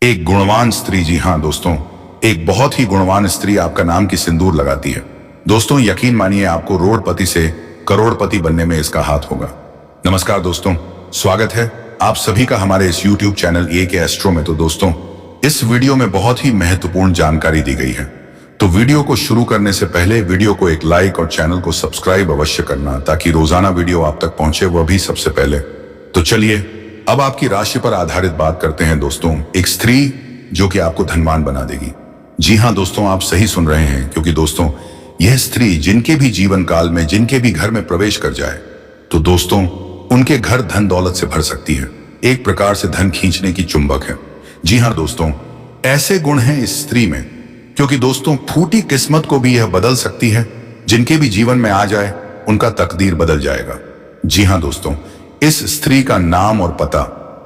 एक गुणवान स्त्री, जी हाँ दोस्तों, एक बहुत ही गुणवान स्त्री आपका नाम की सिंदूर लगाती है। दोस्तों यकीन मानिए आपको रोडपति से करोड़पति बनने में इसका हाथ होगा। नमस्कार दोस्तों, स्वागत है आप सभी का हमारे इस YouTube चैनल AK एस्ट्रो में। तो दोस्तों इस वीडियो में बहुत ही महत्वपूर्ण जानकारी दी गई है, तो वीडियो को शुरू करने से पहले वीडियो को एक लाइक और चैनल को सब्सक्राइब अवश्य करना, ताकि रोजाना वीडियो आप तक पहुंचे, वह भी सबसे पहले। तो चलिए अब आपकी राशि पर आधारित बात करते हैं दोस्तों। एक स्त्री जो कि आपको धनवान बना देगी। जी हाँ दोस्तों, आप सही सुन रहे हैं, क्योंकि दोस्तों यह स्त्री जिनके भी जीवन काल में, जिनके भी घर में प्रवेश कर जाए, तो दोस्तों उनके घर धन दौलत से भर सकती है। एक प्रकार से धन खींचने की चुंबक है। जी हाँ दोस्तों, ऐसे गुण हैं इस स्त्री में, क्योंकि दोस्तों फूटी किस्मत को भी यह बदल सकती है। जिनके भी जीवन में आ जाए उनका तकदीर बदल जाएगा। जी हाँ दोस्तों, इस स्त्री का नाम और पता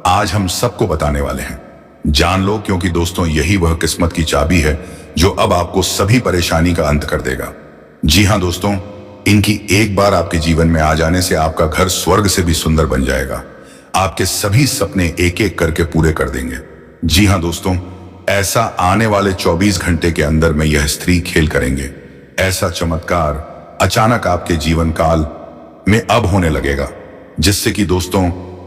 आज हम सबको बताने वाले हैं। जान लो, क्योंकि दोस्तों यही वह किस्मत की चाबी है जो अब आपको सभी परेशानी का अंत कर देगा। जी हाँ दोस्तों, इनकी एक बार आपके जीवन में आ जाने से आपका घर स्वर्ग से भी सुंदर बन जाएगा। आपके सभी सपने एक एक करके पूरे कर देंगे। जी हाँ दोस्तों, ऐसा आने वाले 24 घंटे के अंदर में यह स्त्री खेल करेंगे। ऐसा चमत्कार अचानक आपके जीवन काल में अब होने लगेगा, जिससे कि दोस्तों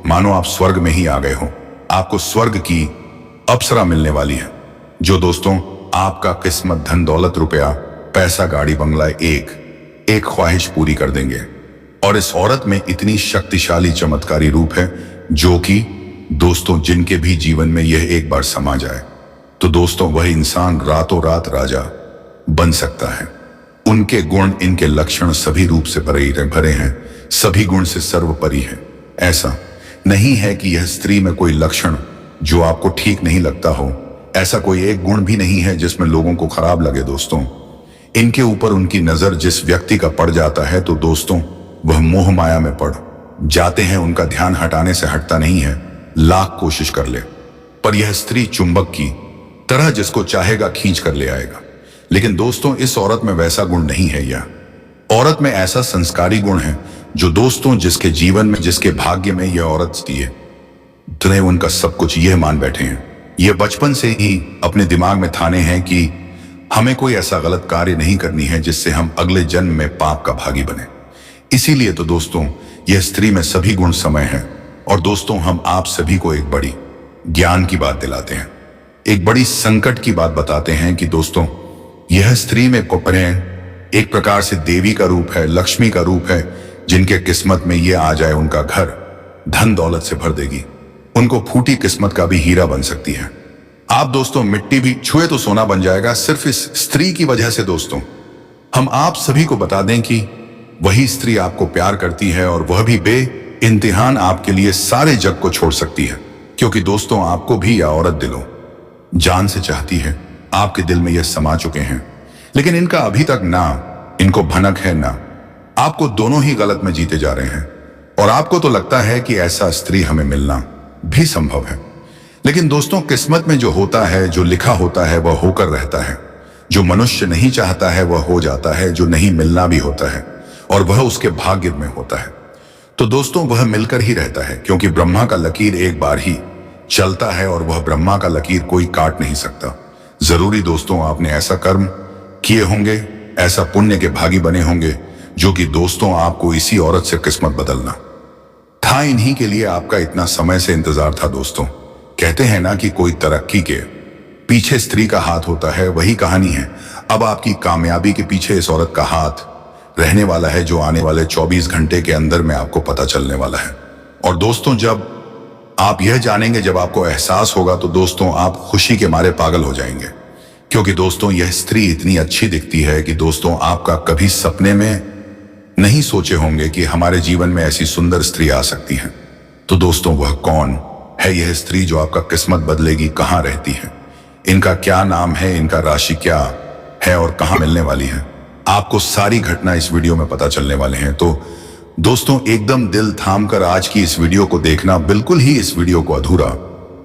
मानो आप स्वर्ग में ही आ गए हो। आपको स्वर्ग की अप्सरा मिलने वाली है, जो दोस्तों आपका किस्मत, धन दौलत, रुपया, पैसा, गाड़ी, बंगला, एक ख्वाहिश पूरी कर देंगे। और इस औरत में इतनी शक्तिशाली चमत्कारी रूप है, जो कि दोस्तों जिनके भी जीवन में यह एक बार समा जाए, तो दोस्तों वह इंसान रातों रात राजा बन सकता है। उनके गुण, इनके लक्षण सभी रूप से भरे हैं, सभी गुण से सर्वोपरि है। ऐसा नहीं है कि यह स्त्री में कोई लक्षण जो आपको ठीक नहीं लगता हो। ऐसा कोई एक गुण भी नहीं है जिसमें लोगों को खराब लगे। दोस्तों इनके ऊपर उनकी नजर जिस व्यक्ति का पड़ जाता है, तो दोस्तों वह मोह माया में पड़ जाते हैं। उनका ध्यान हटाने से हटता नहीं है, लाख कोशिश कर ले, पर यह स्त्री चुंबक की तरह जिसको चाहेगा खींच कर ले आएगा। लेकिन दोस्तों इस औरत में वैसा गुण नहीं है। यह औरत में ऐसा संस्कारी गुण है जो दोस्तों जिसके जीवन में, जिसके भाग्य में यह औरत दी है, तो उनका सब कुछ यह मान बैठे हैं। यह बचपन से ही अपने दिमाग में ठाने हैं कि हमें कोई ऐसा गलत कार्य नहीं करनी है जिससे हम अगले जन्म में पाप का भागी बने। इसीलिए तो दोस्तों यह स्त्री में सभी गुण समय है। और दोस्तों हम आप सभी को एक बड़ी ज्ञान की बात दिलाते हैं, एक बड़ी संकट की बात बताते हैं कि दोस्तों यह स्त्री में एक प्रकार से देवी का रूप है, लक्ष्मी का रूप है। जिनके किस्मत में ये आ जाए, उनका घर धन दौलत से भर देगी। उनको फूटी किस्मत का भी हीरा बन सकती है। आप दोस्तों मिट्टी भी छुए तो सोना बन जाएगा, सिर्फ इस स्त्री की वजह से। दोस्तों हम आप सभी को बता दें कि वही स्त्री आपको प्यार करती है, और वह भी बे इम्तिहान आपके लिए सारे जग को छोड़ सकती है। क्योंकि दोस्तों आपको भी यह औरत दिलों जान से चाहती है। आपके दिल में यह समा चुके हैं, लेकिन इनका अभी तक ना इनको भनक है, ना आपको। दोनों ही गलत में जीते जा रहे हैं। और आपको तो लगता है कि ऐसा स्त्री हमें मिलना भी संभव है, लेकिन दोस्तों किस्मत में जो होता है, जो लिखा होता है, वह होकर रहता है। जो मनुष्य नहीं चाहता है वह हो जाता है, जो नहीं मिलना भी होता है और वह उसके भाग्य में होता है, तो दोस्तों वह मिलकर ही रहता है। क्योंकि ब्रह्मा का लकीर एक बार ही चलता है, और वह ब्रह्मा का लकीर कोई काट नहीं सकता। जरूरी दोस्तों आपने ऐसा कर्म किए होंगे, ऐसा पुण्य के भागी बने होंगे, जो कि दोस्तों आपको इसी औरत से किस्मत बदलना था। इन्हीं के लिए आपका इतना समय से इंतजार था। दोस्तों कहते हैं ना कि कोई तरक्की के पीछे स्त्री का हाथ होता है, वही कहानी है। अब आपकी कामयाबी के पीछे इस औरत का हाथ रहने वाला है, जो आने वाले 24 घंटे के अंदर में आपको पता चलने वाला है। और दोस्तों जब आप यह जानेंगे, जब आपको एहसास होगा, तो दोस्तों आप खुशी के मारे पागल हो जाएंगे। क्योंकि दोस्तों यह स्त्री इतनी अच्छी दिखती है कि दोस्तों आपका कभी सपने में नहीं सोचे होंगे कि हमारे जीवन में ऐसी सुंदर स्त्री आ सकती है। तो दोस्तों वह कौन है यह स्त्री जो आपका किस्मत बदलेगी? कहाँ रहती है, इनका क्या नाम है, इनका राशि क्या है और कहाँ मिलने वाली है? आपको सारी घटना इस वीडियो में पता चलने वाले हैं। तो दोस्तों एकदम दिल थाम कर आज की इस वीडियो को देखना, बिल्कुल ही इस वीडियो को अधूरा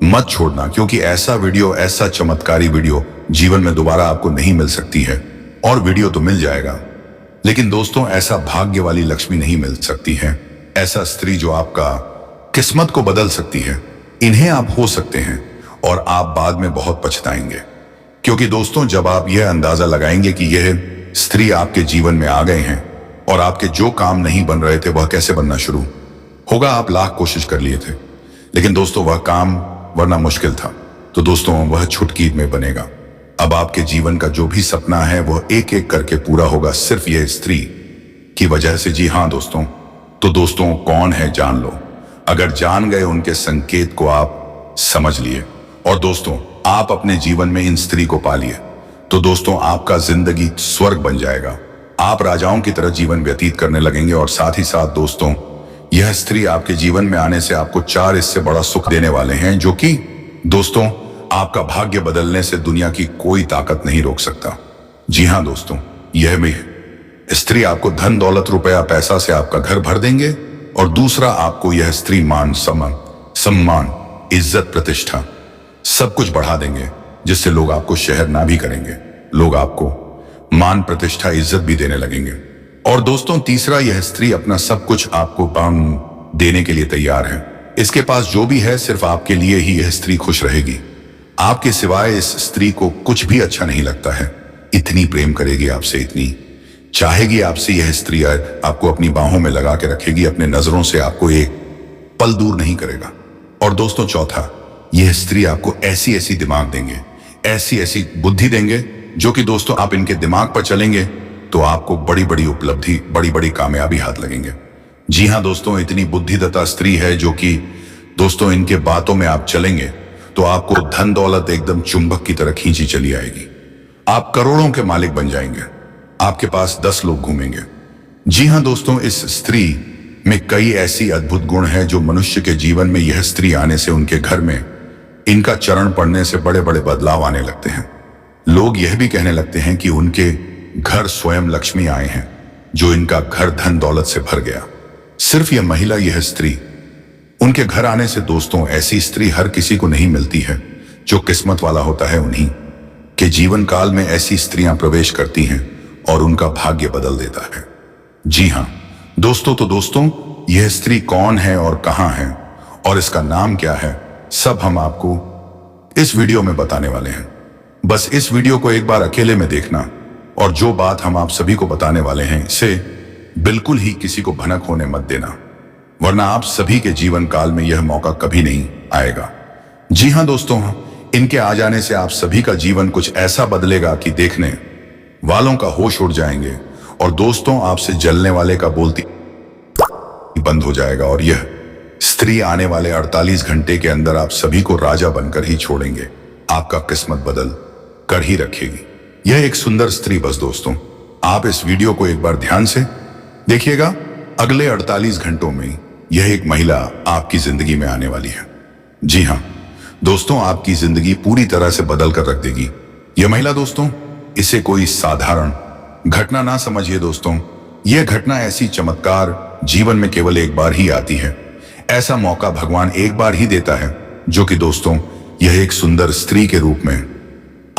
मत छोड़ना, क्योंकि ऐसा वीडियो, ऐसा चमत्कारी वीडियो जीवन में दोबारा आपको नहीं मिल सकती है। और वीडियो तो मिल जाएगा, लेकिन दोस्तों ऐसा भाग्य वाली लक्ष्मी नहीं मिल सकती है, ऐसा स्त्री जो आपका किस्मत को बदल सकती है। इन्हें आप हो सकते हैं, और आप बाद में बहुत पछताएंगे। क्योंकि दोस्तों, जब आप यह अंदाजा लगाएंगे कि यह स्त्री आपके जीवन में आ गए हैं और आपके जो काम नहीं बन रहे थे वह कैसे बनना शुरू होगा। आप लाख कोशिश कर लिए थे, लेकिन दोस्तों वह काम वरना मुश्किल था, तो दोस्तों वह छुटकी में बनेगा। अब आपके जीवन का जो भी सपना है वह एक एक करके पूरा होगा, सिर्फ यह स्त्री की वजह से। जी हाँ दोस्तों, तो दोस्तों कौन है जान लो। अगर जान गए उनके संकेत को आप समझ लिए और दोस्तों आप अपने जीवन में इन स्त्री को पालिए, तो दोस्तों आपका जिंदगी स्वर्ग बन जाएगा। आप राजाओं की तरह जीवन व्यतीत करने लगेंगे और साथ ही साथ दोस्तों यह स्त्री आपके जीवन में आने से आपको 4 इससे बड़ा सुख देने वाले हैं, जो कि दोस्तों आपका भाग्य बदलने से दुनिया की कोई ताकत नहीं रोक सकता। जी हाँ दोस्तों, यह भी स्त्री आपको धन दौलत रुपया पैसा से आपका घर भर देंगे और दूसरा आपको यह स्त्री मान सम्मान इज्जत प्रतिष्ठा सब कुछ बढ़ा देंगे, जिससे लोग आपको शहर ना भी करेंगे, लोग आपको मान प्रतिष्ठा इज्जत भी देने लगेंगे। और दोस्तों तीसरा, यह स्त्री अपना सब कुछ आपको देने के लिए तैयार है। इसके पास जो भी है सिर्फ आपके लिए ही यह स्त्री खुश रहेगी। आपके सिवाय इस स्त्री को कुछ भी अच्छा नहीं लगता है। इतनी प्रेम करेगी आपसे, इतनी चाहेगी आपसे यह स्त्री, आपको अपनी बाहों में लगा के रखेगी, अपने नजरों से आपको एक पल दूर नहीं करेगा। और दोस्तों चौथा, यह स्त्री आपको ऐसी ऐसी दिमाग देंगे, ऐसी ऐसी बुद्धि देंगे, जो कि दोस्तों आप इनके दिमाग पर चलेंगे तो आपको बड़ी बड़ी उपलब्धि बड़ी बड़ी कामयाबी हाथ लगेंगे। जी हाँ दोस्तों, इतनी बुद्धिदत्ता स्त्री है जो कि दोस्तों इनके बातों में आप चलेंगे तो आपको धन दौलत एकदम चुंबक की तरह खींची चली आएगी। आप करोड़ों के मालिक बन जाएंगे, आपके पास 10 लोग घूमेंगे। जी हाँ दोस्तों, इस स्त्री में कई ऐसी अद्भुत गुण हैं जो मनुष्य के जीवन में यह स्त्री आने से उनके घर में इनका चरण पड़ने से बड़े बड़े बदलाव आने लगते हैं। लोग यह भी कहने लगते हैं कि उनके घर स्वयं लक्ष्मी आए हैं, जो इनका घर धन दौलत से भर गया। सिर्फ यह महिला, यह स्त्री उनके घर आने से दोस्तों ऐसी स्त्री हर किसी को नहीं मिलती है। जो किस्मत वाला होता है उन्हीं के जीवन काल में ऐसी स्त्रियां प्रवेश करती हैं और उनका भाग्य बदल देता है। जी हाँ दोस्तों, तो दोस्तों यह स्त्री कौन है और कहां है और इसका नाम क्या है, सब हम आपको इस वीडियो में बताने वाले हैं। बस इस वीडियो को एक बार अकेले में देखना और जो बात हम आप सभी को बताने वाले हैं इसे बिल्कुल ही किसी को भनक होने मत देना, वरना आप सभी के जीवन काल में यह मौका कभी नहीं आएगा। जी हाँ दोस्तों, इनके आ जाने से आप सभी का जीवन कुछ ऐसा बदलेगा कि देखने वालों का होश उड़ जाएंगे और दोस्तों आपसे जलने वाले का बोलती बंद हो जाएगा। और यह स्त्री आने वाले 48 घंटे के अंदर आप सभी को राजा बनकर ही छोड़ेंगे, आपका किस्मत बदल कर ही रखेगी। यह एक सुंदर स्त्री, बस दोस्तों आप इस वीडियो को एक बार ध्यान से देखिएगा। अगले 48 घंटों में यह एक महिला आपकी जिंदगी में आने वाली है। जी हाँ दोस्तों, आपकी जिंदगी पूरी तरह से बदल कर रख देगी यह महिला। दोस्तों इसे कोई साधारण घटना ना समझिए दोस्तों, यह घटना ऐसी चमत्कार जीवन में केवल एक बार ही आती है। ऐसा मौका भगवान एक बार ही देता है, जो कि दोस्तों यह एक सुंदर स्त्री के रूप में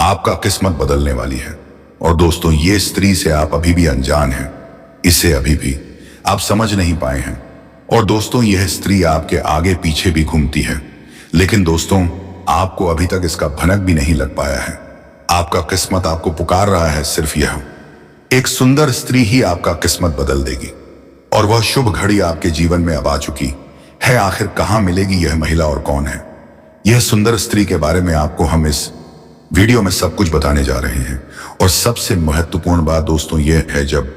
आपका किस्मत बदलने वाली है। और दोस्तों ये स्त्री से आप अभी भी अनजान हैं, इसे अभी भी आप समझ नहीं पाए हैं। और दोस्तों यह स्त्री आपके आगे पीछे भी घूमती है, लेकिन दोस्तों आपको अभी तक इसका भनक भी नहीं लग पाया है। आपका किस्मत आपको पुकार रहा है, सिर्फ यह एक सुंदर स्त्री ही आपका किस्मत बदल देगी। और वह शुभ घड़ी आपके जीवन में अब आ चुकी है। आखिर कहां मिलेगी यह महिला और कौन है यह सुंदर स्त्री के बारे में आपको हम इस वीडियो में सब कुछ बताने जा रहे हैं। और सबसे महत्वपूर्ण बात दोस्तों यह है, जब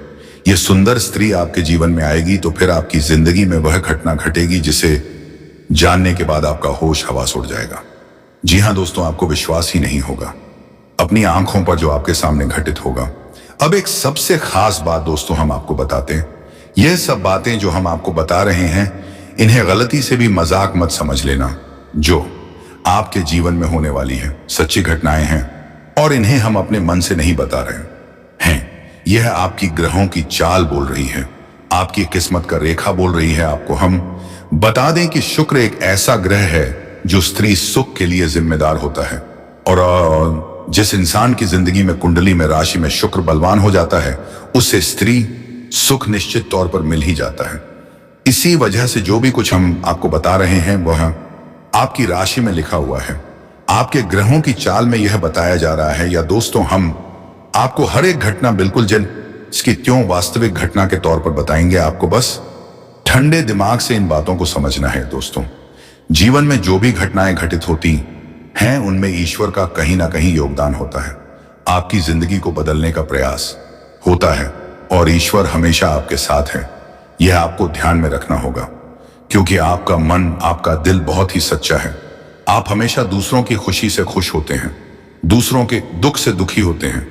यह सुंदर स्त्री आपके जीवन में आएगी तो फिर आपकी जिंदगी में वह घटना घटेगी जिसे जानने के बाद आपका होश हवास उड़ जाएगा। जी हाँ दोस्तों, आपको विश्वास ही नहीं होगा अपनी आंखों पर जो आपके सामने घटित होगा। अब एक सबसे खास बात दोस्तों हम आपको बताते हैं। यह सब बातें जो हम आपको बता रहे हैं इन्हें गलती से भी मजाक मत समझ लेना। जो आपके जीवन में होने वाली है सच्ची घटनाएं हैं और इन्हें हम अपने मन से नहीं बता रहे हैं। यह आपकी ग्रहों की चाल बोल रही है, आपकी किस्मत का रेखा बोल रही है। आपको हम बता दें कि शुक्र एक ऐसा ग्रह है जो स्त्री सुख के लिए जिम्मेदार होता है। और जिस इंसान की जिंदगी में कुंडली में राशि में शुक्र बलवान हो जाता है उससे स्त्री सुख निश्चित तौर पर मिल ही जाता है। इसी वजह से जो भी कुछ हम आपको बता रहे हैं वह आपकी राशि में लिखा हुआ है। आपके ग्रहों की चाल में यह बताया जा रहा है, या दोस्तों हम आपको हर एक घटना बिल्कुल इसकी त्यों वास्तविक घटना के तौर पर बताएंगे। आपको बस ठंडे दिमाग से इन बातों को समझना है। दोस्तों, जीवन में जो भी घटनाएं घटित होती हैं उनमें ईश्वर का कहीं ना कहीं योगदान होता है। आपकी जिंदगी को बदलने का प्रयास होता है और ईश्वर हमेशा आपके साथ है। यह आपको ध्यान में रखना होगा, क्योंकि आपका मन, आपका दिल बहुत ही सच्चा है। आप हमेशा दूसरों की खुशी से खुश होते हैं, दूसरों के दुख से दुखी होते हैं,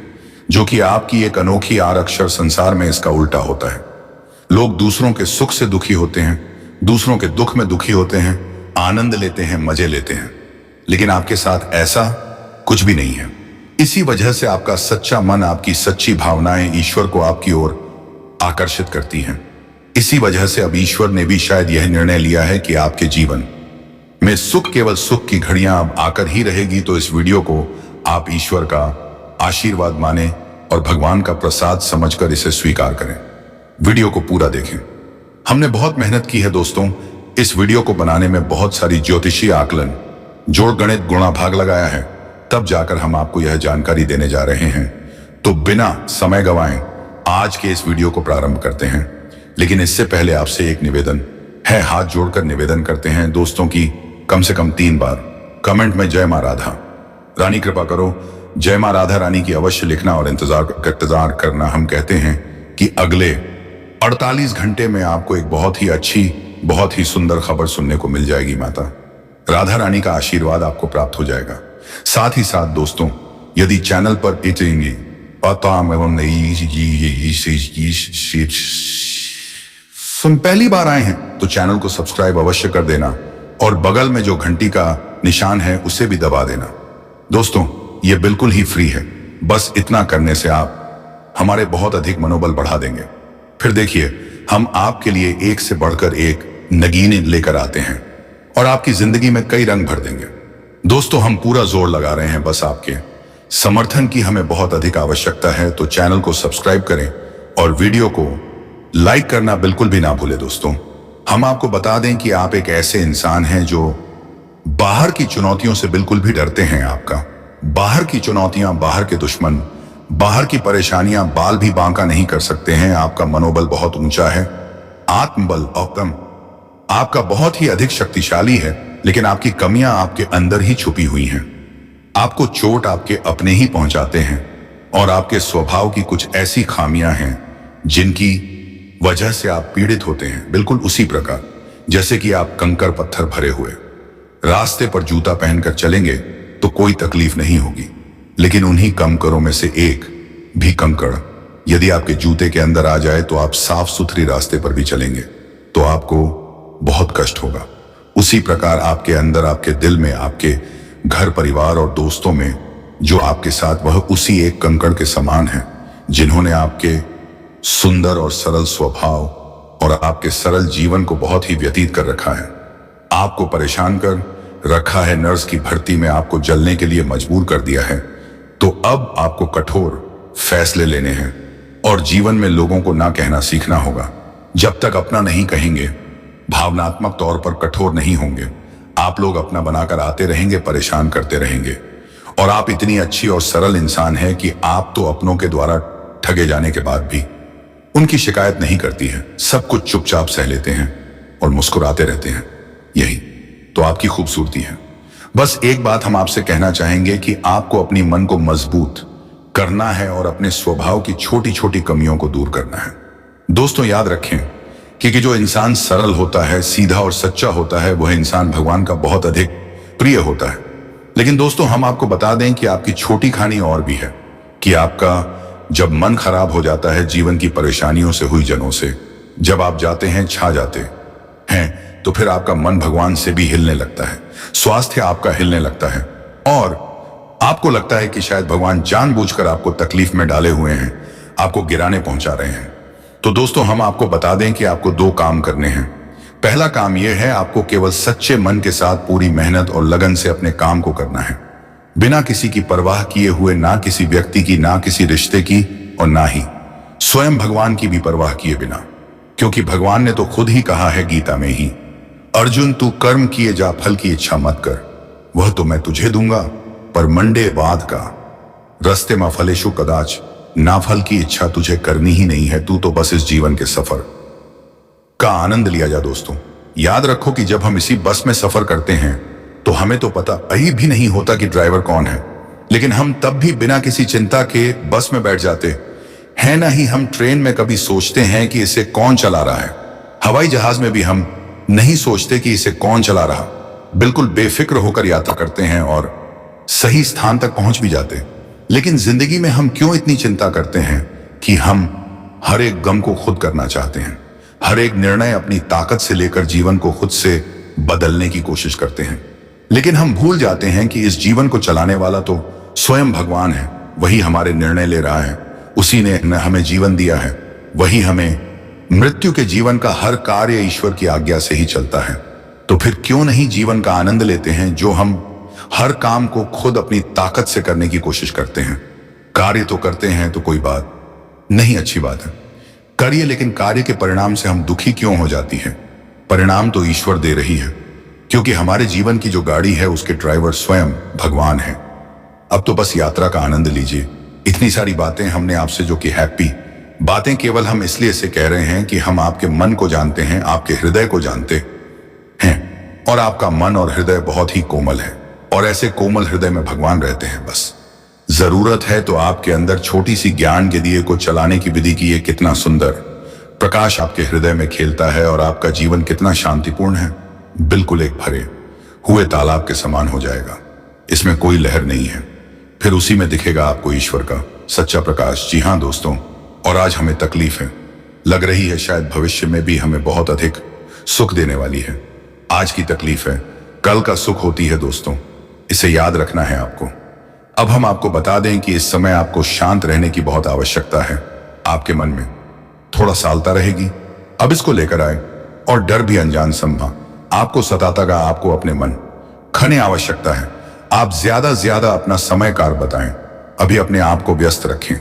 जो कि आपकी एक अनोखी आरक्षर संसार में इसका उल्टा होता है। लोग दूसरों के सुख से दुखी होते हैं, दूसरों के दुख में दुखी होते हैं, आनंद लेते हैं, मजे लेते हैं, लेकिन आपके साथ ऐसा कुछ भी नहीं है। इसी वजह से आपका सच्चा मन, आपकी सच्ची भावनाएं ईश्वर को आपकी ओर आकर्षित करती हैं। इसी वजह से अब ईश्वर ने भी शायद यह निर्णय लिया है कि आपके जीवन में सुख, केवल सुख की घड़ियां अब आकर ही रहेगी। तो इस वीडियो को आप ईश्वर का आशीर्वाद माने और भगवान का प्रसाद समझकर इसे स्वीकार करें। वीडियो को पूरा देखें। हमने बहुत मेहनत की है दोस्तों, इस वीडियो को बनाने में बहुत सारी ज्योतिषीय आकलन, जोड़, गणित, गुणा भाग लगाया है, तब जाकर हम आपको यह जानकारी देने जा रहे हैं। तो बिना समय गवाएं आज के इस वीडियो को प्रारंभ करते हैं। लेकिन इससे पहले आपसे एक निवेदन है, हाथ जोड़कर निवेदन करते हैं दोस्तों की कम से कम 3 बार कमेंट में जय मां राधा रानी कृपा करो, जय मां राधा रानी की अवश्य लिखना और इंतजार करना। हम कहते हैं कि अगले 48 घंटे में आपको एक बहुत ही अच्छी, बहुत ही सुंदर खबर सुनने को मिल जाएगी। माता राधा रानी का आशीर्वाद आपको प्राप्त हो जाएगा। साथ ही साथ दोस्तों, यदि चैनल पर पहली बार आए हैं तो चैनल को सब्सक्राइब अवश्य कर देना और बगल में जो घंटी का निशान है उसे भी दबा देना। दोस्तों, यह बिल्कुल ही फ्री है। बस इतना करने से आप हमारे बहुत अधिक मनोबल बढ़ा देंगे। फिर देखिए, हम आपके लिए एक से बढ़कर एक नगीने लेकर आते हैं और आपकी जिंदगी में कई रंग भर देंगे। दोस्तों, हम पूरा जोर लगा रहे हैं, बस आपके समर्थन की हमें बहुत अधिक आवश्यकता है। तो चैनल को सब्सक्राइब करें और वीडियो को लाइक करना बिल्कुल भी ना भूलें। दोस्तों, हम आपको बता दें कि आप एक ऐसे इंसान हैं जो बाहर की चुनौतियों से बिल्कुल भी डरते हैं। आपका बाहर की चुनौतियां, बाहर के दुश्मन, बाहर की परेशानियां बाल भी बांका नहीं कर सकते हैं। आपका मनोबल बहुत ऊंचा है, आत्मबल औतम आपका बहुत ही अधिक शक्तिशाली है, लेकिन आपकी कमियां आपके अंदर ही छुपी हुई हैं। आपको चोट आपके अपने ही पहुंचाते हैं और आपके स्वभाव की कुछ ऐसी खामियां हैं जिनकी वजह से आप पीड़ित होते हैं, बिल्कुल उसी प्रकार जैसे कि आप कंकर पत्थर भरे हुए रास्ते पर जूता पहनकर चलेंगे तो कोई तकलीफ नहीं होगी, लेकिन उन्हीं कंकरों में से एक भी कंकड़ यदि आपके जूते के अंदर आ जाए तो आप साफ सुथरी रास्ते पर भी चलेंगे तो आपको बहुत कष्ट होगा। उसी प्रकार आपके अंदर, आपके दिल में, आपके घर परिवार और दोस्तों में जो आपके साथ, वह उसी एक कंकड़ के समान है जिन्होंने आपके सुंदर और सरल स्वभाव और आपके सरल जीवन को बहुत ही व्यतीत कर रखा है, आपको परेशान कर रखा है, नर्स की भर्ती में आपको जलने के लिए मजबूर कर दिया है। तो अब आपको कठोर फैसले लेने हैं और जीवन में लोगों को ना कहना सीखना होगा। जब तक अपना नहीं कहेंगे, भावनात्मक तौर पर कठोर नहीं होंगे, आप लोग अपना बनाकर आते रहेंगे, परेशान करते रहेंगे। और आप इतनी अच्छी और सरल इंसान हैं कि आप तो अपनों के द्वारा ठगे जाने के बाद भी उनकी शिकायत नहीं करती है, सब कुछ चुपचाप सह लेते हैं और मुस्कुराते रहते हैं। यही तो आपकी खूबसूरती है। बस एक बात हम आपसे कहना चाहेंगे कि आपको अपनी मन को मजबूत करना है और अपने स्वभाव की छोटी छोटी कमियों को दूर करना है। दोस्तों, याद रखें कि जो इंसान सरल होता है, सीधा और सच्चा होता है, वह इंसान भगवान का बहुत अधिक प्रिय होता है। लेकिन दोस्तों, हम आपको बता दें कि आपकी छोटी कहानी और भी है कि आपका जब मन खराब हो जाता है जीवन की परेशानियों से, हुई जनों से, जब आप जाते हैं, छा जाते हैं, तो फिर आपका मन भगवान से भी हिलने लगता है, स्वास्थ्य आपका हिलने लगता है और आपको लगता है कि शायद भगवान जानबूझकर आपको तकलीफ में डाले हुए हैं, आपको गिराने पहुंचा रहे हैं। तो दोस्तों, हम आपको बता दें कि आपको 2 काम करने हैं। पहला काम यह है, आपको केवल सच्चे मन के साथ पूरी मेहनत और लगन से अपने काम को करना है, बिना किसी की परवाह किए हुए, ना किसी व्यक्ति की, ना किसी रिश्ते की और ना ही स्वयं भगवान की भी परवाह किए बिना। क्योंकि भगवान ने तो खुद ही कहा है गीता में ही, अर्जुन तू कर्म किए जा, फल की इच्छा मत कर। वह तो मैं तुझे दूंगा, पर मंडे बाद का। रस्ते में फलेशु कदाच, ना फल की इच्छा तुझे करनी ही नहीं है, तू तो बस इस जीवन के सफर का आनंद लिया जा। दोस्तों, याद रखो कि जब हम इसी बस में सफर करते हैं तो हमें तो पता अभी भी नहीं होता कि ड्राइवर कौन है, लेकिन हम तब भी बिना किसी चिंता के बस में बैठ जाते हैं। ना ही हम ट्रेन में कभी सोचते हैं कि इसे कौन चला रहा है। हवाई जहाज में भी हम नहीं सोचते कि इसे कौन चला रहा, बिल्कुल बेफिक्र होकर यात्रा करते हैं और सही स्थान तक पहुंच भी जाते। लेकिन जिंदगी में हम क्यों इतनी चिंता करते हैं कि हम हर एक गम को खुद करना चाहते हैं, हर एक निर्णय अपनी ताकत से लेकर जीवन को खुद से बदलने की कोशिश करते हैं। लेकिन हम भूल जाते हैं कि इस जीवन को चलाने वाला तो स्वयं भगवान है। वही हमारे निर्णय ले रहा है, उसी ने हमें जीवन दिया है, वही हमें मृत्यु के जीवन का हर कार्य ईश्वर की आज्ञा से ही चलता है। तो फिर क्यों नहीं जीवन का आनंद लेते हैं, जो हम हर काम को खुद अपनी ताकत से करने की कोशिश करते हैं। कार्य तो करते हैं तो कोई बात नहीं, अच्छी बात है, करिए, लेकिन कार्य के परिणाम से हम दुखी क्यों हो जाती है? परिणाम तो ईश्वर दे रही है, क्योंकि हमारे जीवन की जो गाड़ी है उसके ड्राइवर स्वयं भगवान है। अब तो बस यात्रा का आनंद लीजिए। इतनी सारी बातें हमने आपसे जो कि हैप्पी बातें केवल हम इसलिए से कह रहे हैं कि हम आपके मन को जानते हैं, आपके हृदय को जानते हैं, और आपका मन और हृदय बहुत ही कोमल है, और ऐसे कोमल हृदय में भगवान रहते हैं। बस जरूरत है तो आपके अंदर छोटी सी ज्ञान के दिए को चलाने की विधि की। ये कितना सुंदर प्रकाश आपके हृदय में खेलता है और आपका जीवन कितना शांतिपूर्ण है, बिल्कुल एक भरे हुए तालाब के समान हो जाएगा। इसमें कोई लहर नहीं है, फिर उसी में दिखेगा आपको ईश्वर का सच्चा प्रकाश। जी हाँ दोस्तों, और आज हमें तकलीफ है, लग रही है शायद भविष्य में भी हमें बहुत अधिक सुख देने वाली है। आज की तकलीफ है, कल का सुख होती है दोस्तों, इसे याद रखना है आपको। अब हम आपको बता दें कि इस समय आपको शांत रहने की बहुत आवश्यकता है। आपके मन में थोड़ा सालता रहेगी, अब इसको लेकर आए, और डर भी अनजान संभा आपको सताता गा। आपको अपने मन खने आवश्यकता है। आप ज्यादा अपना समय कार बताएं, अभी अपने आप को व्यस्त रखें।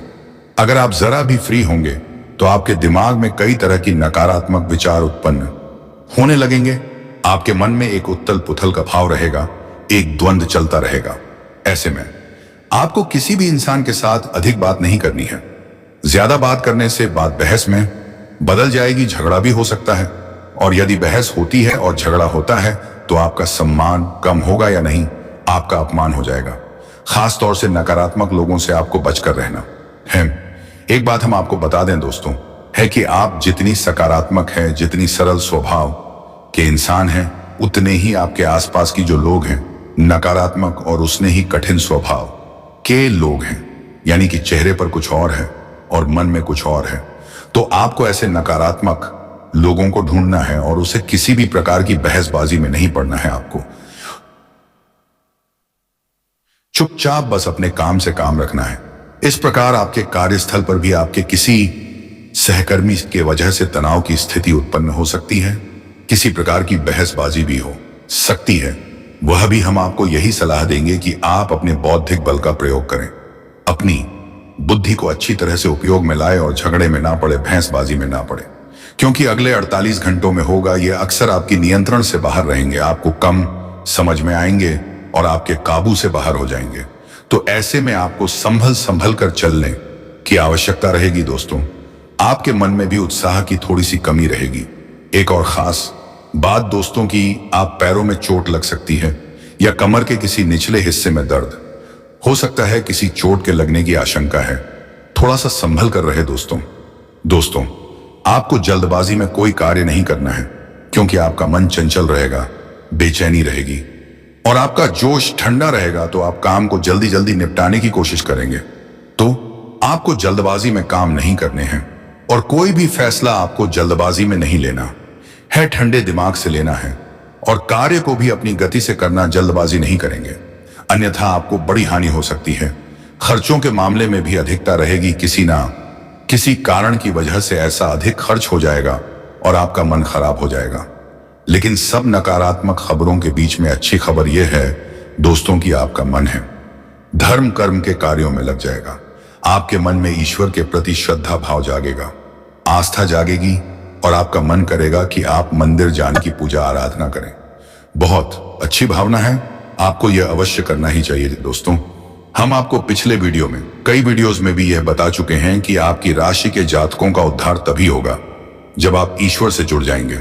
अगर आप जरा भी फ्री होंगे तो आपके दिमाग में कई तरह की नकारात्मक विचार उत्पन्न होने लगेंगे। आपके मन में एक उथल पुथल का भाव रहेगा, एक द्वंद्व चलता रहेगा। ऐसे में आपको किसी भी इंसान के साथ अधिक बात नहीं करनी है। ज्यादा बात करने से बात बहस में बदल जाएगी, झगड़ा भी हो सकता है, और यदि बहस होती है और झगड़ा होता है तो आपका सम्मान कम होगा या नहीं, आपका अपमान हो जाएगा। खास तौर से नकारात्मक लोगों से आपको बचकर रहना है। एक बात हम आपको बता दें दोस्तों, है कि आप जितनी सकारात्मक हैं, जितनी सरल स्वभाव के इंसान हैं, उतने ही आपके आसपास की जो लोग हैं नकारात्मक और उसने ही कठिन स्वभाव के लोग हैं। यानी कि चेहरे पर कुछ और है और मन में कुछ और है। तो आपको ऐसे नकारात्मक लोगों को ढूंढना है और उसे किसी भी प्रकार की बहसबाजी में नहीं पड़ना है। आपको चुपचाप बस अपने काम से काम रखना है। इस प्रकार आपके कार्यस्थल पर भी आपके किसी सहकर्मी के वजह से तनाव की स्थिति उत्पन्न हो सकती है, किसी प्रकार की बहसबाजी भी हो सकती है। वह भी हम आपको यही सलाह देंगे कि आप अपने बौद्धिक बल का प्रयोग करें, अपनी बुद्धि को अच्छी तरह से उपयोग में लाए और झगड़े में ना पड़े, भैंसबाजी में ना पड़े, क्योंकि अगले 48 घंटों में होगा ये अक्सर आपकी नियंत्रण से बाहर रहेंगे, आपको कम समझ में आएंगे और आपके काबू से बाहर हो जाएंगे। तो ऐसे में आपको संभल कर चलने की आवश्यकता रहेगी दोस्तों। आपके मन में भी उत्साह की थोड़ी सी कमी रहेगी। एक और खास बात दोस्तों की आप पैरों में चोट लग सकती है या कमर के किसी निचले हिस्से में दर्द हो सकता है, किसी चोट के लगने की आशंका है। थोड़ा सा संभल कर रहे दोस्तों आपको जल्दबाजी में कोई कार्य नहीं करना है, क्योंकि आपका मन चंचल रहेगा, बेचैनी रहेगी और आपका जोश ठंडा रहेगा। तो आप काम को जल्दी निपटाने की कोशिश करेंगे। तो आपको जल्दबाजी में काम नहीं करने हैं और कोई भी फैसला आपको जल्दबाजी में नहीं लेना है, ठंडे दिमाग से लेना है और कार्य को भी अपनी गति से करना, जल्दबाजी नहीं करेंगे, अन्यथा आपको बड़ी हानि हो सकती है। खर्चों के मामले में भी अधिकता रहेगी, किसी कारण की वजह से ऐसा अधिक खर्च हो जाएगा और आपका मन खराब हो जाएगा। लेकिन सब नकारात्मक खबरों के बीच में अच्छी खबर यह है दोस्तों कि आपका मन है धर्म कर्म के कार्यों में लग जाएगा। आपके मन में ईश्वर के प्रति श्रद्धा भाव जागेगा, आस्था जागेगी और आपका मन करेगा कि आप मंदिर जाने की पूजा आराधना करें। बहुत अच्छी भावना है आपको यह अवश्य करना ही चाहिए दोस्तों। हम आपको पिछले वीडियो में, कई वीडियोस में भी यह बता चुके हैं कि आपकी राशि के जातकों का उद्धार तभी होगा जब आप ईश्वर से जुड़ जाएंगे।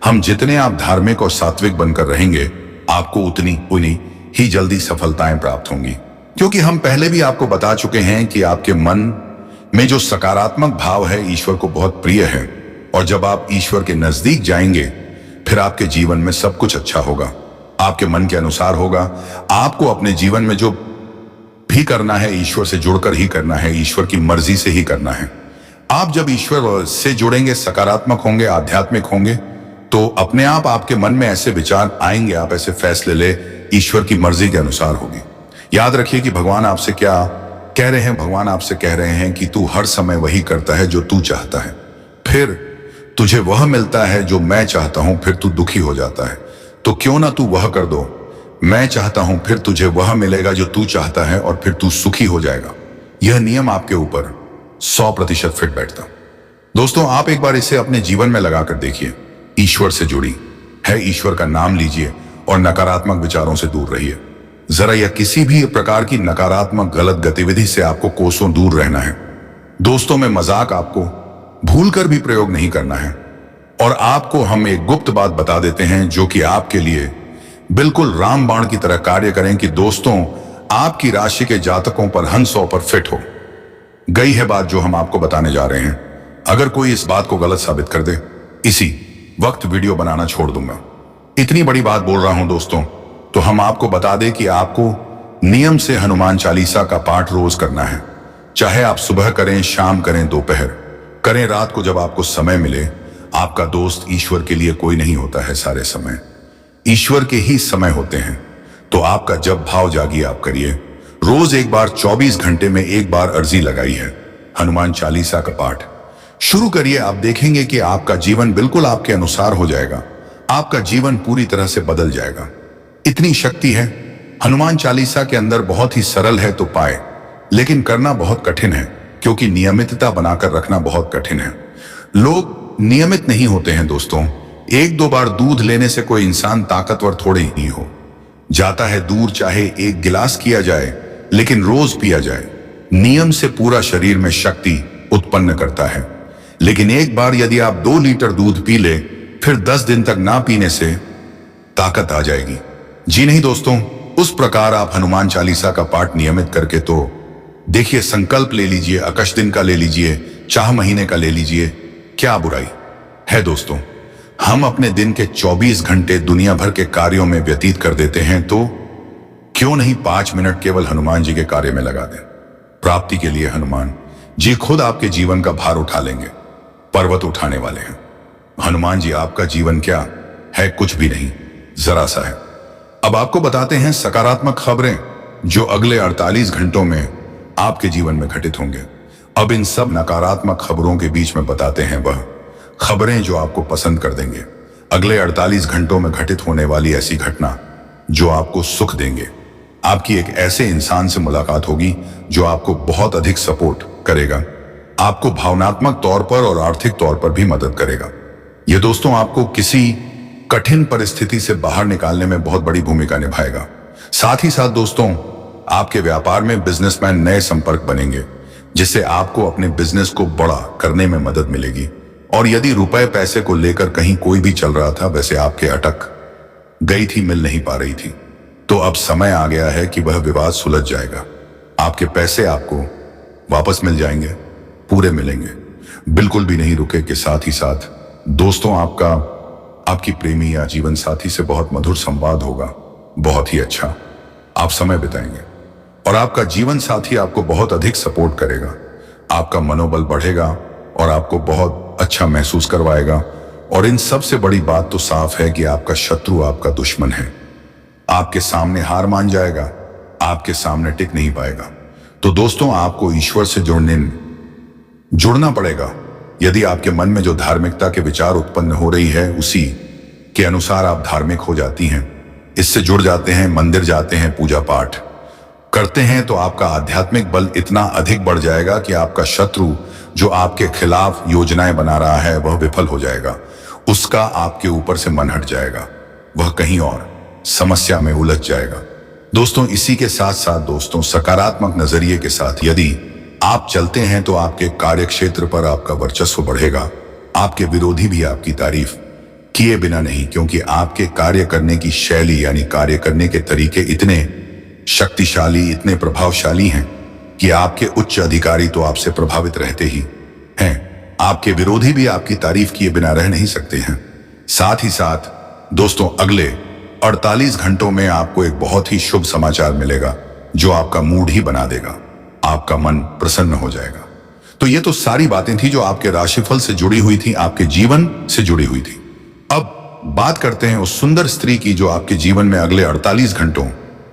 हम जितने आप धार्मिक और सात्विक बनकर रहेंगे, आपको उतनी ही जल्दी सफलताएं प्राप्त होंगी, क्योंकि हम पहले भी आपको बता चुके हैं कि आपके मन में जो सकारात्मक भाव है ईश्वर को बहुत प्रिय है, और जब आप ईश्वर के नजदीक जाएंगे फिर आपके जीवन में सब कुछ अच्छा होगा, आपके मन के अनुसार होगा। आपको अपने जीवन में जो भी करना है ईश्वर से जुड़कर ही करना है, ईश्वर की मर्जी से ही करना है। आप जब ईश्वर से जुड़ेंगे, सकारात्मक होंगे, आध्यात्मिक होंगे, तो अपने आप आपके मन में ऐसे विचार आएंगे, आप ऐसे फैसले ले, ईश्वर की मर्जी के अनुसार होगी। याद रखिए कि भगवान आपसे क्या कह रहे हैं। भगवान आपसे कह रहे हैं कि तू हर समय वही करता है जो तू चाहता है, फिर तुझे वह मिलता है जो मैं चाहता हूं, फिर तू दुखी हो जाता है। तो क्यों ना तू वह कर दो, मैं चाहता हूं, फिर तुझे वह मिलेगा जो तू चाहता है, और फिर तू सुखी हो जाएगा। यह नियम आपके ऊपर 100% फिट बैठता। दोस्तों, आप एक बार इसे अपने जीवन में लगाकर देखिए। ईश्वर से जुड़ी है, ईश्वर का नाम लीजिए और नकारात्मक विचारों से दूर रहिए। जरा यह किसी भी प्रकार की नकारात्मक गलत गतिविधि से आपको कोसों दूर रहना है। दोस्तों में मजाक आपको भूलकर भी प्रयोग नहीं करना है। और आपको हम एक गुप्त बात बता देते हैं जो कि आपके लिए बिल्कुल रामबाण की तरह कार्य करें कि दोस्तों, आपकी राशि के जातकों पर 100% फिट हो गई है बात जो हम आपको बताने जा रहे हैं। अगर कोई इस बात को गलत साबित कर दे, इसी वक्त वीडियो बनाना छोड़ दूंगा। इतनी बड़ी बात बोल रहा हूं दोस्तों, तो हम आपको बता दें कि आपको नियम से हनुमान चालीसा का पाठ रोज करना है। चाहे आप सुबह करें, शाम करें, दोपहर करें, रात को, जब आपको समय मिले। आपका दोस्त ईश्वर के लिए कोई नहीं होता है, सारे समय ईश्वर के ही समय होते हैं। तो आपका जब भाव जागी आप करिए। रोज एक बार 24 घंटे में एक बार अर्जी लगाई है हनुमान चालीसा का पाठ शुरू करिए। आप देखेंगे कि आपका जीवन बिल्कुल आपके अनुसार हो जाएगा, आपका जीवन पूरी तरह से बदल जाएगा। इतनी शक्ति है हनुमान चालीसा के अंदर, बहुत ही सरल है तो पाए, लेकिन करना बहुत कठिन है, क्योंकि नियमितता बनाकर रखना बहुत कठिन है। लोग नियमित नहीं होते हैं दोस्तों। एक दो बार दूध लेने से कोई इंसान ताकतवर थोड़े ही हो जाता है। दूध चाहे एक गिलास किया जाए, लेकिन रोज पिया जाए, नियम से पूरा शरीर में शक्ति उत्पन्न करता है। लेकिन एक बार यदि आप 2 लीटर दूध पी ले, फिर 10 दिन तक ना पीने से ताकत आ जाएगी। जी नहीं दोस्तों, उस प्रकार आप हनुमान चालीसा का पाठ नियमित करके तो देखिए, संकल्प ले लीजिए, 21 दिन का ले लीजिए, चाह महीने का ले लीजिए, क्या बुराई है दोस्तों। हम अपने दिन के 24 घंटे दुनिया भर के कार्यों में व्यतीत कर देते हैं, तो क्यों नहीं 5 मिनट केवल हनुमान जी के कार्य में लगा दें। प्राप्ति के लिए हनुमान जी खुद आपके जीवन का भार उठा लेंगे, पर्वत उठाने वाले हैं। हनुमान जी आपका जीवन क्या है? कुछ भी नहीं, जरा सा है। अब आपको बताते हैं सकारात्मक खबरें जो अगले 48 घंटों में आपके जीवन में घटित होंगे। अब इन सब नकारात्मक खबरों के बीच में बताते हैं वह खबरें जो आपको पसंद कर देंगे। अगले 48 घंटों में घटित होने वाली ऐसी घटना जो आपको सुख देंगे। आपकी एक ऐसे इंसान से मुलाकात होगी जो आपको बहुत अधिक सपोर्ट करेगा, आपको भावनात्मक तौर पर और आर्थिक तौर पर भी मदद करेगा। यह दोस्तों आपको किसी कठिन परिस्थिति से बाहर निकालने में बहुत बड़ी भूमिका निभाएगा। साथ ही साथ दोस्तों, आपके व्यापार में बिजनेसमैन नए संपर्क बनेंगे, जिससे आपको अपने बिजनेस को बड़ा करने में मदद मिलेगी। और यदि रुपए पैसे को लेकर कहीं कोई भी चल रहा था, वैसे आपके अटक गई थी, मिल नहीं पा रही थी, तो अब समय आ गया है कि वह विवाद सुलझ जाएगा। आपके पैसे आपको वापस मिल जाएंगे, पूरे मिलेंगे, बिल्कुल भी नहीं रुके। के साथ ही साथ दोस्तों, आपकी प्रेमी या जीवन साथी से बहुत मधुर संवाद होगा, बहुत ही अच्छा आप समय बिताएंगे, और आपका जीवन साथी आपको बहुत अधिक सपोर्ट करेगा। आपका मनोबल बढ़ेगा और आपको बहुत अच्छा महसूस करवाएगा। और इन सबसे बड़ी बात तो साफ है कि आपका शत्रु आपका दुश्मन है, आपके सामने हार मान जाएगा, आपके सामने टिक नहीं पाएगा। तो दोस्तों, आपको ईश्वर से जुड़ना पड़ेगा। यदि आपके मन में जो धार्मिकता के विचार उत्पन्न हो रही है, उसी के अनुसार आप धार्मिक हो जाती हैं, इससे जुड़ जाते हैं, मंदिर जाते हैं, पूजा पाठ करते हैं, तो आपका आध्यात्मिक बल इतना अधिक बढ़ जाएगा कि आपका शत्रु जो आपके खिलाफ योजनाएं बना रहा है वह विफल हो जाएगा। उसका आपके ऊपर से मन हट जाएगा, वह कहीं और समस्या में उलझ जाएगा। दोस्तों इसी के साथ साथ दोस्तों सकारात्मक नजरिए के साथ यदि आप चलते हैं तो आपके कार्य क्षेत्र पर आपका वर्चस्व बढ़ेगा। आपके विरोधी भी आपकी तारीफ किए बिना नहीं, क्योंकि आपके कार्य करने की शैली यानी कार्य करने के तरीके इतने शक्तिशाली, इतने प्रभावशाली हैं कि आपके उच्च अधिकारी तो आपसे प्रभावित रहते ही हैं। आपके विरोधी भी आपकी तारीफ किए बिना रह नहीं सकते हैं। साथ ही साथ दोस्तों अगले 48 घंटों में आपको एक बहुत ही शुभ समाचार मिलेगा जो आपका मूड ही बना देगा, आपका मन प्रसन्न हो जाएगा। तो ये तो सारी बातें थी जो आपके राशिफल से जुड़ी हुई थी, आपके जीवन से जुड़ी हुई थी। अब बात करते हैं उस सुंदर स्त्री की जो आपके जीवन में अगले 48 घंटों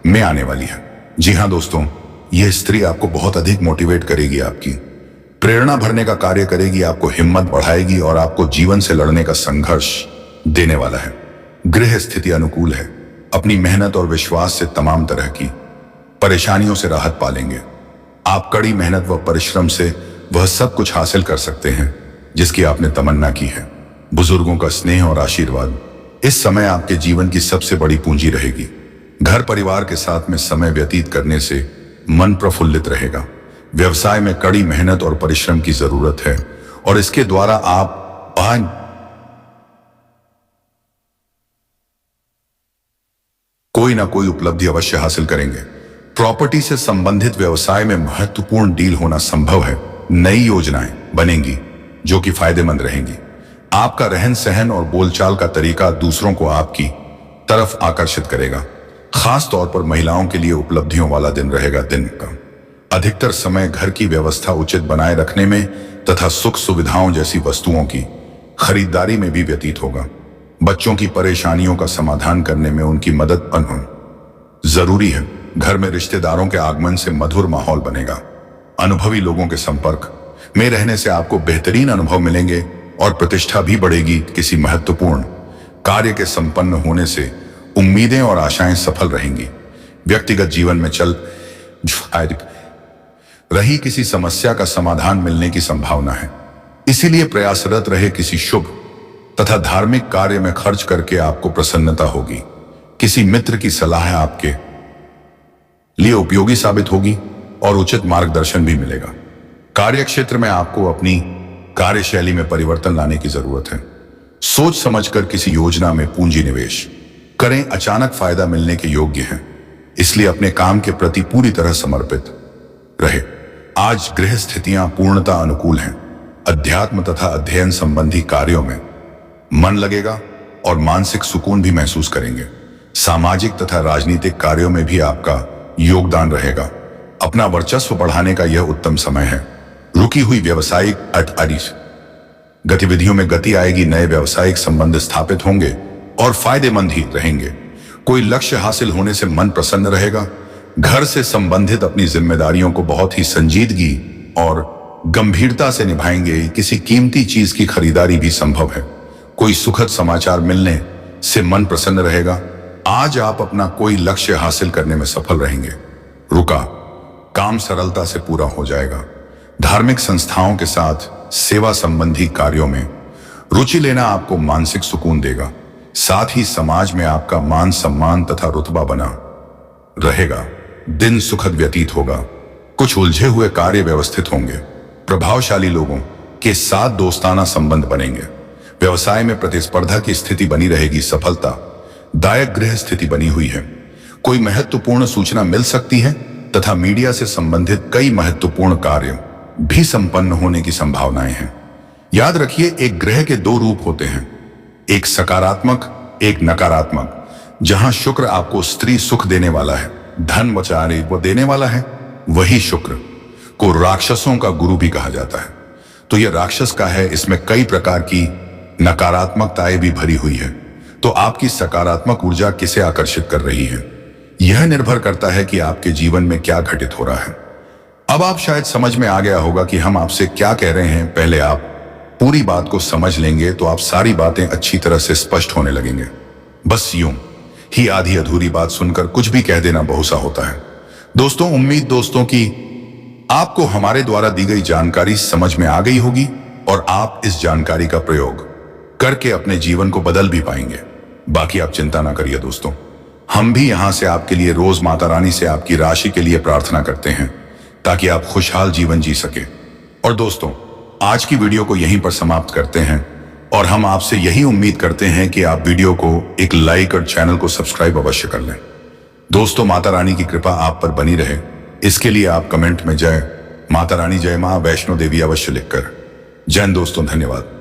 में आने वाली है। जी हाँ दोस्तों, यह स्त्री आपको बहुत अधिक मोटिवेट करेगी, आपकी प्रेरणा भरने का कार्य करेगी, आपको हिम्मत बढ़ाएगी और आपको जीवन से लड़ने का संघर्ष देने वाला है। गृह स्थिति अनुकूल है। अपनी मेहनत और विश्वास से तमाम तरह की परेशानियों से राहत पालेंगे। आप कड़ी मेहनत व परिश्रम से वह सब कुछ हासिल कर सकते हैं जिसकी आपने तमन्ना की है। बुजुर्गों का स्नेह और आशीर्वाद इस समय आपके जीवन की सबसे बड़ी पूंजी रहेगी। घर परिवार के साथ में समय व्यतीत करने से मन प्रफुल्लित रहेगा। व्यवसाय में कड़ी मेहनत और परिश्रम की जरूरत है और इसके द्वारा आप कोई ना कोई उपलब्धि अवश्य हासिल करेंगे। प्रॉपर्टी से संबंधित व्यवसाय में महत्वपूर्ण डील होना संभव है। नई योजनाएं बनेंगी जो कि फायदेमंद रहेंगी। आपका रहन सहन और बोलचाल का तरीका दूसरों को आपकी तरफ आकर्षित करेगा। खास तौर पर महिलाओं के लिए उपलब्धियों वाला दिन रहेगा। दिन का अधिकतर समय घर की व्यवस्था उचित बनाए रखने में तथा सुख सुविधाओं जैसी वस्तुओं की खरीदारी में भी व्यतीत होगा। बच्चों की परेशानियों का समाधान करने में उनकी मदद जरूरी है। घर में रिश्तेदारों के आगमन से मधुर माहौल बनेगा। अनुभवी लोगों के संपर्क में रहने से आपको बेहतरीन अनुभव मिलेंगे और प्रतिष्ठा भी बढ़ेगी। किसी महत्वपूर्ण कार्य के संपन्न होने से उम्मीदें और आशाएं सफल रहेंगी। व्यक्तिगत जीवन में चल रही किसी समस्या का समाधान मिलने की संभावना है, इसीलिए प्रयासरत रहे। किसी शुभ तथा धार्मिक कार्य में खर्च करके आपको प्रसन्नता होगी। किसी मित्र की सलाह आपके लिए उपयोगी साबित होगी और उचित मार्गदर्शन भी मिलेगा। कार्यक्षेत्र में आपको अपनी कार्यशैली में परिवर्तन लाने की जरूरत है। सोच समझकर किसी योजना में पूंजी निवेश करें। अचानक फायदा मिलने के योग्य है, इसलिए अपने काम के प्रति पूरी तरह समर्पित रहे। आज गृह स्थितियां पूर्णतः अनुकूल हैं। अध्यात्म तथा अध्ययन संबंधी कार्यों में मन लगेगा और मानसिक सुकून भी महसूस करेंगे। सामाजिक तथा राजनीतिक कार्यों में भी आपका योगदान रहेगा। अपना वर्चस्व बढ़ाने का यह उत्तम समय है। रुकी हुई व्यावसायिक गतिविधियों में गति आएगी। नए व्यावसायिक संबंध स्थापित होंगे और फायदेमंद ही रहेंगे। कोई लक्ष्य हासिल होने से मन प्रसन्न रहेगा। घर से संबंधित अपनी जिम्मेदारियों को बहुत ही संजीदगी और गंभीरता से निभाएंगे। किसी कीमती चीज की खरीदारी भी संभव है। कोई सुखद समाचार मिलने से मन प्रसन्न रहेगा। आज आप अपना कोई लक्ष्य हासिल करने में सफल रहेंगे। रुका काम सरलता से पूरा हो जाएगा। धार्मिक संस्थाओं के साथ सेवा संबंधी कार्यों में रुचि लेना आपको मानसिक सुकून देगा। साथ ही समाज में आपका मान सम्मान तथा रुतबा बना रहेगा। दिन सुखद व्यतीत होगा। कुछ उलझे हुए कार्य व्यवस्थित होंगे। प्रभावशाली लोगों के साथ दोस्ताना संबंध बनेंगे। व्यवसाय में प्रतिस्पर्धा की स्थिति बनी रहेगी। सफलता दायक गृह स्थिति बनी हुई है। कोई महत्वपूर्ण सूचना मिल सकती है तथा मीडिया से संबंधित कई महत्वपूर्ण कार्य भी संपन्न होने की संभावनाएं हैं। याद रखिए, एक ग्रह के दो रूप होते हैं, एक सकारात्मक, एक नकारात्मक। जहां शुक्र आपको स्त्री सुख देने वाला है, धन बचाने वो देने वाला है, वही शुक्र को राक्षसों का गुरु भी कहा जाता है। तो यह राक्षस का है। इसमें कई प्रकार की नकारात्मकताएं भी भरी हुई है। तो आपकी सकारात्मक ऊर्जा किसे आकर्षित कर रही है, यह निर्भर करता है कि आपके जीवन में क्या घटित हो रहा है। अब आप शायद समझ में आ गया होगा कि हम आपसे क्या कह रहे हैं। पहले आप पूरी बात को समझ लेंगे तो आप सारी बातें अच्छी तरह से स्पष्ट होने लगेंगे। बस यूं ही आधी अधूरी बात सुनकर कुछ भी कह देना बहुत सा होता है। दोस्तों, उम्मीद दोस्तों की आपको हमारे द्वारा दी गई जानकारी समझ में आ गई होगी और आप इस जानकारी का प्रयोग करके अपने जीवन को बदल भी पाएंगे। बाकी आप चिंता ना करिए दोस्तों, हम भी यहां से आपके लिए रोज माता रानी से आपकी राशि के लिए प्रार्थना करते हैं ताकि आप खुशहाल जीवन जी सके। और दोस्तों, आज की वीडियो को यहीं पर समाप्त करते हैं और हम आपसे यही उम्मीद करते हैं कि आप वीडियो को एक लाइक और चैनल को सब्सक्राइब अवश्य कर लें। दोस्तों, माता रानी की कृपा आप पर बनी रहे, इसके लिए आप कमेंट में जय माता रानी, जय मां वैष्णो देवी अवश्य लिखकर। जय हिंद दोस्तों, धन्यवाद।